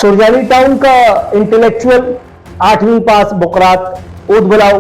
Surjani town का intellectual 8वीं पास बुकरात ऊद बुलाओ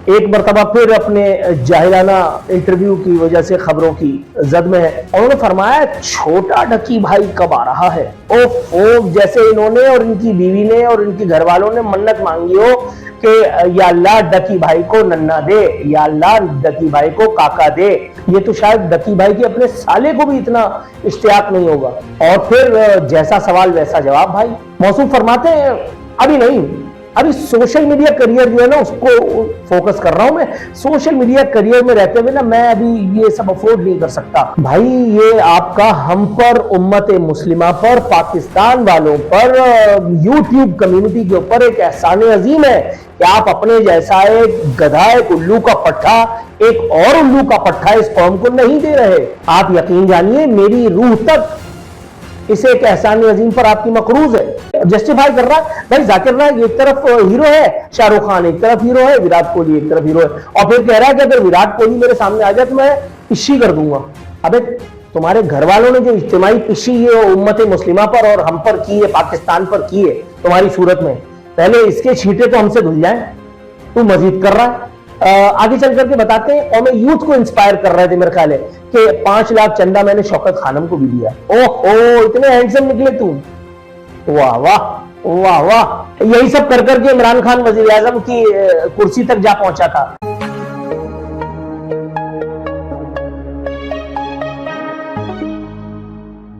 एक मरतबा फिर अपने जाहिराना इंटरव्यू की वजह से खबरों की जद में है। उन्होंने फरमाया छोटा ढकी भाई कब आ रहा है। ओ जैसे इन्होंने और इनकी बीवी ने और इनके घर वालों ने मन्नत मांगी हो कि या अल्लाह डकी भाई को नन्ना दे, या अल्लाह डकी भाई को काका दे। ये तो शायद डकी भाई के अपने साले को भी इतना इश्तियाक नहीं होगा। और फिर जैसा सवाल वैसा जवाब भाई। मौसूम फरमाते हैं अभी नहीं, अभी सोशल मीडिया करियर जो है ना उसको फोकस कर रहा हूं मैं। सोशल मीडिया करियर में रहते हुए ना मैं अभी ये सब अफोर्ड नहीं कर सकता भाई। ये आपका हम पर, उम्मत मुस्लिमा पर, पाकिस्तान वालों पर, यूट्यूब कम्युनिटी के ऊपर एक एहसान अजीम है कि आप अपने जैसा एक गधा, एक उल्लू का पट्टा, एक और उल्लू का पट्टा इस कौम को नहीं दे रहे। आप यकीन जानिए मेरी रूह तक इसे एक एहसान अजीम पर आपकी मकरूज है। जस्टिफाई कर रहा है भाई। जाकिर नाइक एक तरफ हीरो है, शाहरुख खान एक तरफ हीरो है, विराट कोहली एक तरफ हीरो है, और फिर कह रहा है कि अगर विराट कोहली मेरे सामने आ जाए तो मैं पिशी कर दूंगा। अबे तुम्हारे घर वालों ने जो इज्तिमाई पिशी ये उम्मत मुस्लिमा पर और हम पर की है, पाकिस्तान पर की है तुम्हारी सूरत में, पहले इसके छींटे तो हमसे धुल जाए। तू मजीद कर रहा है। आगे चल करके बताते हैं। और मैं यूथ को इंस्पायर कर रहे थे मेरे ख्याल है कि 5 लाख चंदा मैंने शौकत खानम को भी दिया। ओहो इतने हैंडसम निकले तू, वाह वाह वाह वाह। यही सब कर करके इमरान खान वजीर आजम की कुर्सी तक जा पहुंचा था।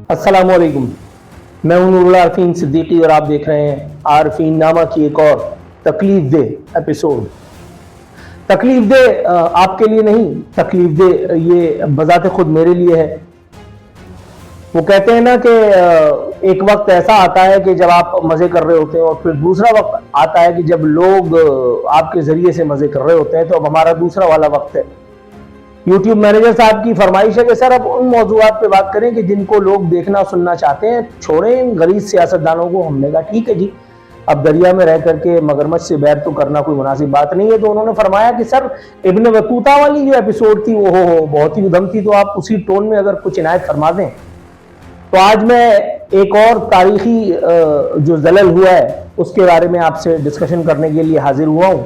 अस्सलाम वालेकुम, मैं हूं नूरुल आरफीन सिद्दीकी और आप देख रहे हैं आरफीन नामा की एक और तकलीफ दे एपिसोड। तकलीफ दे आपके लिए नहीं, तकलीफ दे ये बजाते खुद मेरे लिए है। वो कहते हैं ना कि एक वक्त ऐसा आता है कि जब आप मजे कर रहे होते हैं, और फिर दूसरा वक्त आता है कि जब लोग आपके जरिए से मजे कर रहे होते हैं। तो अब हमारा दूसरा वाला वक्त है। यूट्यूब मैनेजर साहब की फरमाइश है कि सर अब उन मौजूआत पे बात करें कि जिनको लोग देखना सुनना चाहते हैं, छोड़ें इन गलीज सियासतदानों को। हमने कहा ठीक है जी, अब दरिया में रह करके मगरमच्छ से बैर तो करना कोई मुनासिब बात नहीं है। तो उन्होंने फरमाया कि सर इब्न बतूता वाली जो एपिसोड थी वो बहुत ही उधम थी, तो आप उसी टोन में अगर कुछ इनायत फरमा दें। तो आज मैं एक और तारीखी जो जलल हुआ है उसके बारे में आपसे डिस्कशन करने के लिए हाजिर हुआ हूं।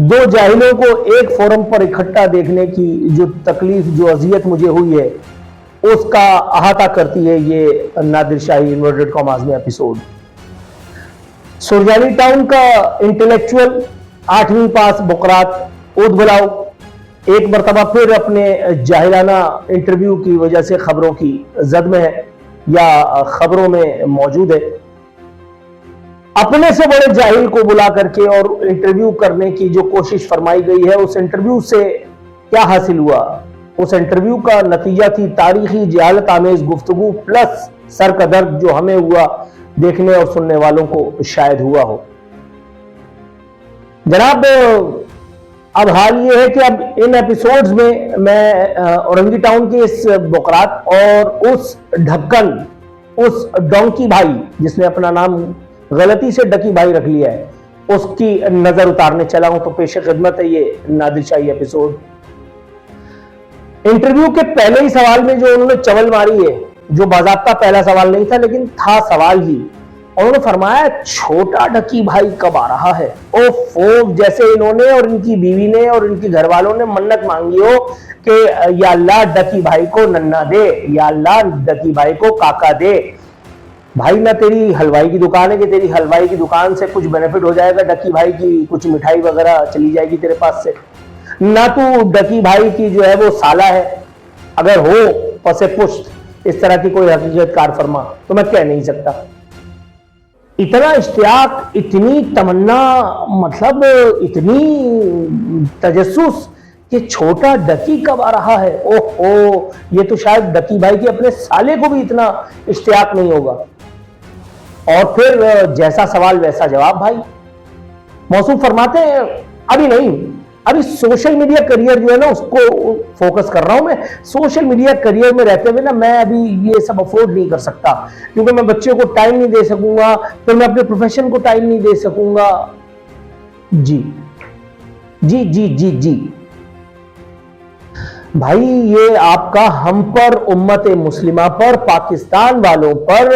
2 जाहिलों को एक फोरम पर इकट्ठा देखने की जो तकलीफ, जो अजियत मुझे हुई है, उसका अहाता करती है ये नादिर शाही इन्वर्टेड कॉमास में एपिसोड। सुरजानी टाउन का इंटेलेक्चुअल 8वीं पास बुकरात ऊद बुलाओ एक मरतबा फिर अपने जाहिराना इंटरव्यू की वजह से खबरों की जद में है, या खबरों में मौजूद है। अपने से बड़े जाहिल को बुला करके और इंटरव्यू करने की जो कोशिश फरमाई गई है, उस इंटरव्यू से क्या हासिल हुआ? उस इंटरव्यू का नतीजा थी तारीखी जहालत आमेज गुफ्तगू प्लस सर का दर्द जो हमें हुआ, देखने और सुनने वालों को शायद हुआ हो। जनाब अब हाल ये है कि अब इन एपिसोड्स में मैं औरंगी टाउन के इस बुकरात और उस ढक्कन, उस डोंकी भाई जिसने अपना नाम गलती से डकी भाई रख लिया है, उसकी नजर उतारने चला हूं। तो पेश खिदमत है ये नादिर शाही एपिसोड। इंटरव्यू के पहले ही सवाल में जो उन्होंने चवल मारी है, जो बाज़ाब्ता पहला सवाल नहीं था लेकिन था सवाल ही, उन्होंने फरमाया छोटा ढकी भाई कब आ रहा है। ओ जैसे इन्होंने और इनकी बीवी ने और इनके घर वालों ने मन्नत मांगी हो कि या अल्लाह डकी भाई को नन्ना दे, या अल्लाह डकी भाई को काका दे। भाई ना तेरी हलवाई की दुकान है कि तेरी हलवाई की दुकान से कुछ बेनिफिट हो जाएगा, डकी भाई की कुछ मिठाई वगैरह चली जाएगी तेरे पास से, ना तू डकी भाई की जो है वो साला है। अगर हो पसे पुश्त इस तरह की कोई हकीकत कार फरमा तो मैं कह नहीं सकता। इतना इश्तियाक, इतनी तमन्ना, मतलब इतनी तजस्सुस कि छोटा डकी कब आ रहा है। ओहो ये तो शायद डकी भाई के अपने साले को भी इतना इश्तियाक नहीं होगा। और फिर जैसा सवाल वैसा जवाब भाई। मौसूम फरमाते हैं अभी नहीं, अभी सोशल मीडिया करियर जो है ना उसको फोकस कर रहा हूं मैं। सोशल मीडिया करियर में रहते हुए ना मैं अभी ये सब अफोर्ड नहीं कर सकता, क्योंकि मैं बच्चे को टाइम नहीं दे सकूंगा, फिर मैं अपने प्रोफेशन को टाइम नहीं दे सकूंगा। जी जी जी जी जी भाई ये आपका हम पर, उम्मत मुस्लिमा पर, पाकिस्तान वालों पर,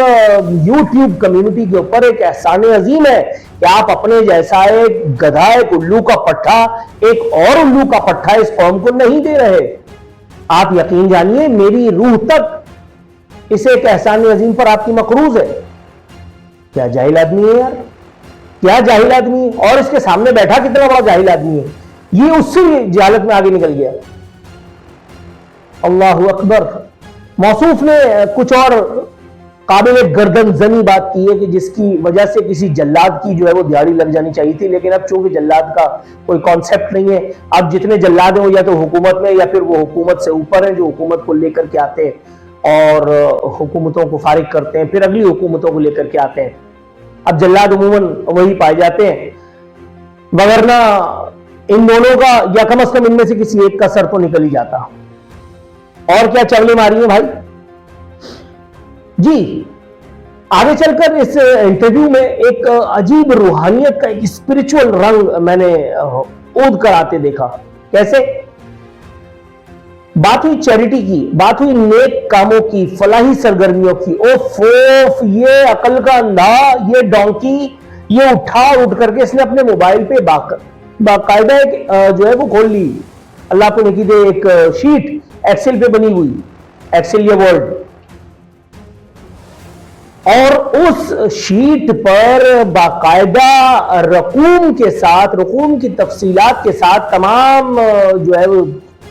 यूट्यूब कम्युनिटी के ऊपर एक एहसान अजीम है कि आप अपने जैसा एक गधा, एक उल्लू का पट्टा, एक और उल्लू का पट्टा इस कौम को नहीं दे रहे। आप यकीन जानिए मेरी रूह तक इस एक एहसान अजीम पर आपकी मकरूज है। क्या जाहिल आदमी है यार, क्या जाहिल आदमी है। और इसके सामने बैठा कितना बड़ा जाहिल आदमी है, ये उससे जहालत में आगे निकल गया। अल्लाहु अकबर। मौसूफ ने कुछ और काबिल गर्दन जनी बात की है कि जिसकी वजह से किसी जल्लाद की जो है वो दिहाड़ी लग जानी चाहिए थी, लेकिन अब चूंकि जल्लाद का कोई कॉन्सेप्ट नहीं है, अब जितने जल्लाद हैं वो या तो हुकूमत में या फिर वो हुकूमत से ऊपर है, जो हुकूमत को लेकर के आते हैं और हुकूमतों को फारिग करते हैं, फिर अगली हुकूमतों को लेकर के आते हैं। अब जल्लाद उमूमन वही पाए जाते हैं, वगरना इन दोनों का या कम से कम इनमें से किसी एक का सर तो निकल ही जाता। और क्या चवले मारी है भाई जी। आगे चलकर इस इंटरव्यू में एक अजीब रूहानियत का एक स्पिरिचुअल रंग मैंने ओद कर आते देखा। कैसे? बात हुई चैरिटी की, बात हुई नेक कामों की, फलाही सरगर्मियों की। ओफ, ये अकल का अंधा, ये डोंकी, ये उठ करके इसने अपने मोबाइल पे बाकायदा एक जो है वो खोल ली, अल्लाह को नेकी दे, एक शीट एक्सेल पे बनी हुई, एक्सेल ये वर्ड, और उस शीट पर बाकायदा रकूम के साथ, रकूम की तफसीलात के साथ तमाम जो है वो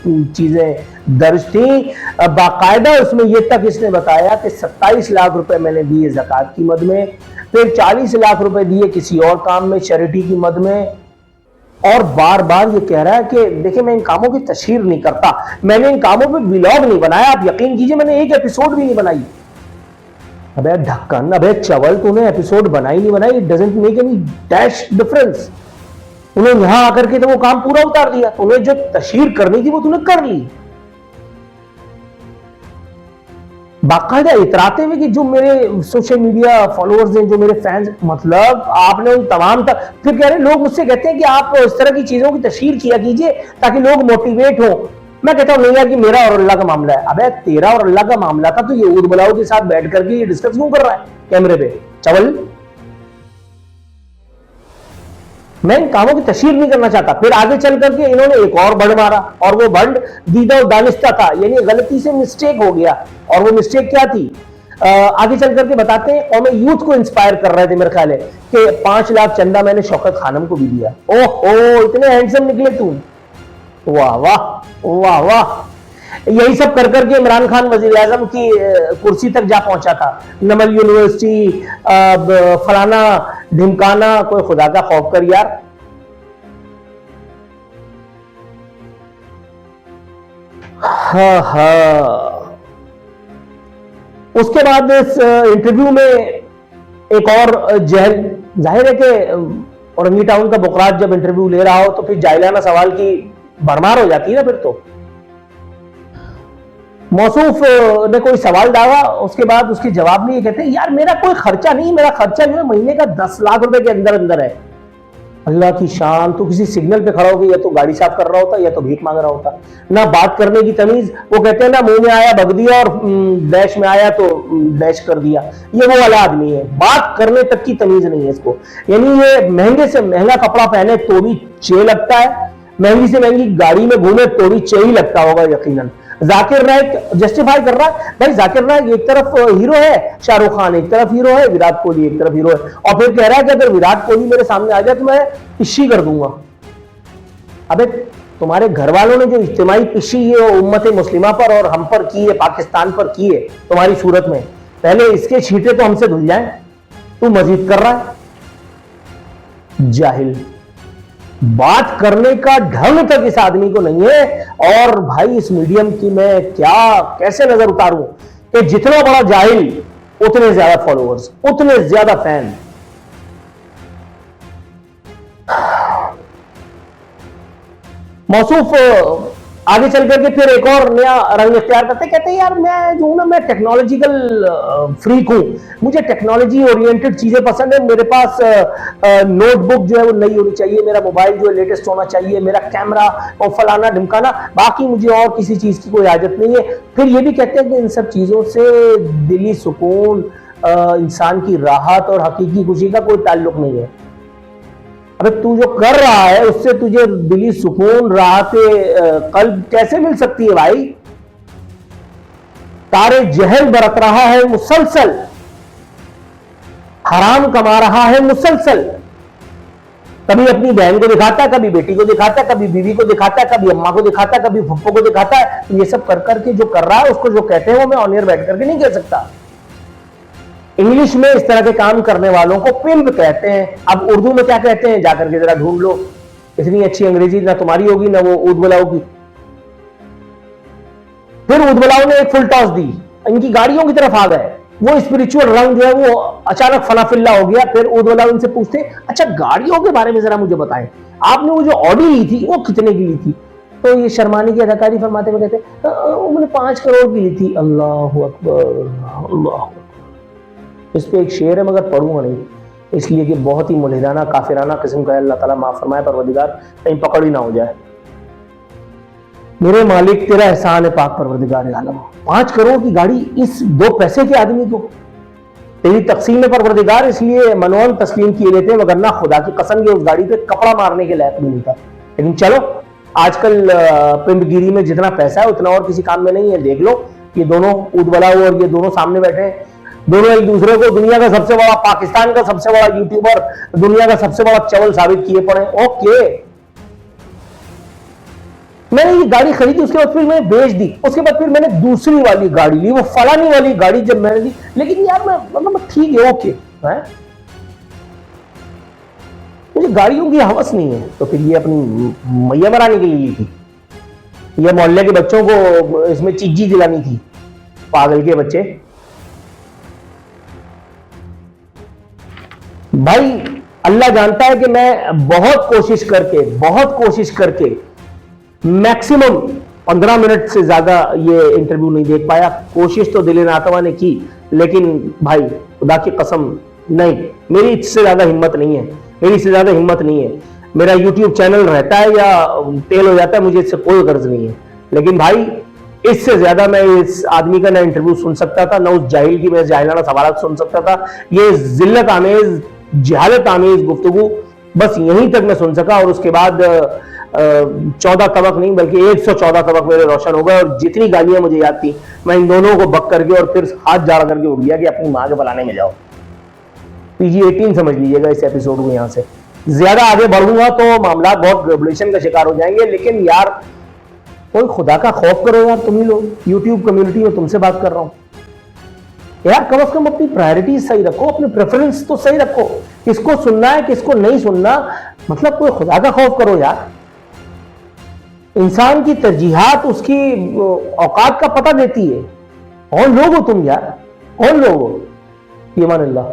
चीजें दर्ज थी। बाकायदा उसमें यह तक इसने बताया कि 27 लाख रुपए मैंने दिए ज़कात की मद में, फिर 40 लाख रुपए दिए किसी और काम में, चैरिटी की मद में। और बार बार ये कह रहा है कि देखिए मैं इन कामों की तशहीर नहीं करता, मैंने इन कामों पे व्लॉग नहीं बनाया, आप यकीन कीजिए मैंने एक एपिसोड भी नहीं बनाई। अबे ढक्कन, अबे चवल, तूने एपिसोड बनाई नहीं बनाई, it doesn't make any dash difference. तूने यहां आकर के तो वो काम पूरा उतार दिया, तूने जो तशहीर करनी थी वो तूने कर ली। बाकायदा इतराते हुए कि जो मेरे सोशल मीडिया फॉलोअर्स हैं, जो मेरे फैंस, मतलब आपने उन तमाम तक, फिर कह रहे लोग मुझसे कहते हैं कि आप इस तरह की चीजों की तशहीर किया कीजिए ताकि लोग मोटिवेट हो। मैं कहता हूं नहीं यार कि मेरा और अल्लाह का मामला है। अबे तेरा और अल्लाह का मामला था तो ये ऊद बलाओ के साथ बैठ करके ये डिस्कस क्यों कर रहा है कैमरे पे? चवल, मैं इन कामों की तशहीर नहीं करना चाहता। फिर आगे चल करके इन्होंने एक और बंड मारा, और वो बंड दीदा और दानिस्ता था, यानी गलती से मिस्टेक हो गया। और वो मिस्टेक क्या थी आगे चल करके बताते हैं। और मैं यूथ को इंस्पायर कर रहे थे मेरे ख्याल है कि 5 लाख चंदा मैंने शौकत खानम को भी दिया। ओहो, इतने हैंडसम निकले तुम, वाह वाह वाह वाह। यही सब कर करके इमरान खान वजीर आजम की कुर्सी तक जा पहुंचा था। नमल यूनिवर्सिटी, फलाना ढिमकाना, कोई खुदा का खौफ कर यार। उसके बाद इस इंटरव्यू में एक और जहल, जाहिर है कि औरंगी टाउन का बुकरात जब इंटरव्यू ले रहा हो तो फिर जाहिलाना सवाल की भरमार हो जाती है ना। फिर तो मौसूफ ने कोई सवाल डाला, उसके बाद उसके जवाब में ये कहते हैं यार मेरा कोई खर्चा नहीं, मेरा खर्चा जो है महीने का 10 लाख रुपए के अंदर अंदर है। अल्लाह की शान, तो किसी सिग्नल पे खड़ा होकर या तो गाड़ी साफ कर रहा होता या तो भीख मांग रहा होता। ना बात करने की तमीज, वो कहते हैं ना मुंह में आया भग दिया और डैश में आया तो डैश कर दिया। ये वो वाला आदमी है, बात करने तक की तमीज नहीं है इसको। यानी ये महंगे से महंगा कपड़ा पहने तो भी चे लगता है, महंगी से महंगी गाड़ी में घूमे तो भी चे ही लगता होगा यकीनन। जाकिर नाइक जस्टिफाई कर रहा है, भाई जाकिर नाइक एक तरफ हीरो है, शाहरुख खान एक तरफ हीरो है, विराट कोहली एक तरफ हीरो है, और फिर कह रहा है कि अगर विराट कोहली मेरे सामने आ जाए तो मैं पिशी कर दूंगा। अबे तुम्हारे घर वालों ने जो इज्तिमाई पिशी है उम्मत मुस्लिमा पर और हम पर की है, पाकिस्तान पर की है तुम्हारी सूरत में, पहले इसके छींटे तो हमसे धुल जाए, तू मजीद कर रहा है। जाहिल, बात करने का ढंग तक इस आदमी को नहीं है। और भाई इस मीडियम की मैं क्या कैसे नजर उतारूं कि जितना बड़ा जाहिल उतने ज्यादा फॉलोअर्स, उतने ज्यादा फैन। मौसूफ आगे चल करके फिर एक और नया रंग इख्तियार करते, कहते हैं यार मैं जो हूं ना, मैं टेक्नोलॉजिकल फ्रीक हूं, मुझे टेक्नोलॉजी ओरिएंटेड चीजें पसंद है, मेरे पास नोटबुक जो है वो नई होनी चाहिए, मेरा मोबाइल जो है लेटेस्ट होना चाहिए, मेरा कैमरा और फलाना ढिमकाना, बाकी मुझे और किसी चीज की कोई आदत नहीं है। फिर ये भी कहते हैं कि इन सब चीजों से दिली सुकून, इंसान की राहत और हकीकी खुशी का कोई ताल्लुक नहीं है। अबे तू जो कर रहा है उससे तुझे दिली सुकून, राहत कल्ब कैसे मिल सकती है भाई? तारे जहल बरत रहा है मुसलसल, हराम कमा रहा है मुसलसल, कभी अपनी बहन को दिखाता है, कभी बेटी को दिखाता है, कभी बीवी को दिखाता है, कभी अम्मा को दिखाता है, कभी फुप्पो को दिखाता है। तो ये सब कर करके जो कर रहा है उसको जो कहते हैं वो मैं ऑन एयर बैठ करके नहीं कह सकता। इंग्लिश में इस तरह के काम करने वालों को पिम्प कहते हैं। अब उर्दू में क्या कहते हैं जाकर के जरा ढूंढ लो, इतनी अच्छी अंग्रेजी ना तुम्हारी होगी ना वो ऊदबलाओ की। फिर ऊदबलाओ ने एक फुल टॉस दी, इनकी गाड़ियों की तरफ आ गए, वो स्पिरिचुअल रंग जो है वो अचानक फनाफिल्ला हो गया। फिर ऊदबलाओ इनसे पूछते, अच्छा गाड़ियों के बारे में जरा मुझे बताएं, आपने वो जो ऑडी ली थी वो कितने की ली थी? तो ये शर्माने की अदाकारी फरमाते हुए कहते, मैंने 5 करोड़ की ली थी। अल्लाह अकबर, अल्लाह। इस पे एक शेर है मगर पढ़ूंगा नहीं, इसलिए कि बहुत ही मुल्हिदाना काफिराना किस्म का है। अल्लाह ताला माफ फरमाए, परवरदिगार कहीं पकड़ ही ना हो जाए। मेरे मालिक तेरा एहसान है पाक परवरदिगार आलम, 5 करोड़ की गाड़ी इस 2 पैसे के आदमी को, तेरी तकसीम है परवरदिगार, इसलिए मनोन तस्लीम किए लेते हैं, वरना खुदा की कसम ये उस गाड़ी पे कपड़ा मारने के लायक भी नहीं था। लेकिन चलो आजकल पिंडगिरी में जितना पैसा है उतना और किसी काम में नहीं है। देख लो ये दोनों ऊदबलाओ और ये दोनों सामने बैठे हैं, दोनों एक दूसरे को दुनिया का सबसे बड़ा, पाकिस्तान का सबसे बड़ा यूट्यूबर, दुनिया का सबसे बड़ा चवल साबित किए पड़े। ओके, मैंने ये गाड़ी खरीदी, उसके बाद फिर मैंने बेच दी, उसके बाद फिर मैंने दूसरी वाली गाड़ी ली, वो फलानी वाली गाड़ी जब मैंने ली, लेकिन यार मैं मतलब ठीक है, ओके है, मुझे गाड़ियों की हवस नहीं है। तो फिर ये अपनी मैया मराने के लिए ली थी, ये मोहल्ले के बच्चों को इसमें चीजी दिलानी थी, पागल के बच्चे। भाई अल्लाह जानता है कि मैं बहुत कोशिश करके मैक्सिमम 15 मिनट से ज्यादा ये इंटरव्यू नहीं देख पाया। कोशिश तो दिल नातवा ने की, लेकिन भाई खुदा की कसम नहीं, मेरी इससे ज्यादा हिम्मत नहीं है, मेरा यूट्यूब चैनल रहता है या फेल हो जाता है, मुझे इससे कोई गर्ज नहीं है। लेकिन भाई इससे ज्यादा मैं इस आदमी का ना इंटरव्यू सुन सकता था, ना उस जाहिल की मैं जाहिलाना सवाल सुन सकता था। ये जिल्लत आमेज, जहालत आमेज गुफ्तगू बस यहीं तक मैं सुन सका, और उसके बाद 14 तबक नहीं बल्कि 114 तबक मेरे रोशन हो गए, और जितनी गालियां मुझे याद थी मैं इन दोनों को बक करके और फिर हाथ जाड़ करके उठ गया कि अपनी मां के बुलाने में जाओ। PG-18 समझ लीजिएगा इस एपिसोड को। यहां से ज्यादा आगे बढ़ूंगा तो मामला बहुत ग्लोबलेशन का शिकार हो जाएंगे। लेकिन यार कोई खुदा का खौफ करो यार, तुम ही लोग यूट्यूब कम्युनिटी में, तुमसे बात कर रहा हूं यार, कम से कम अपनी प्रायोरिटीज सही रखो, अपने प्रेफरेंस तो सही रखो, किसको सुनना है किसको नहीं सुनना, मतलब कोई खुदा का खौफ करो यार। इंसान की तरजीहात उसकी औकात का पता देती है। कौन लोग हो तुम यार, कौन लोग हो? ईमान अल्लाह।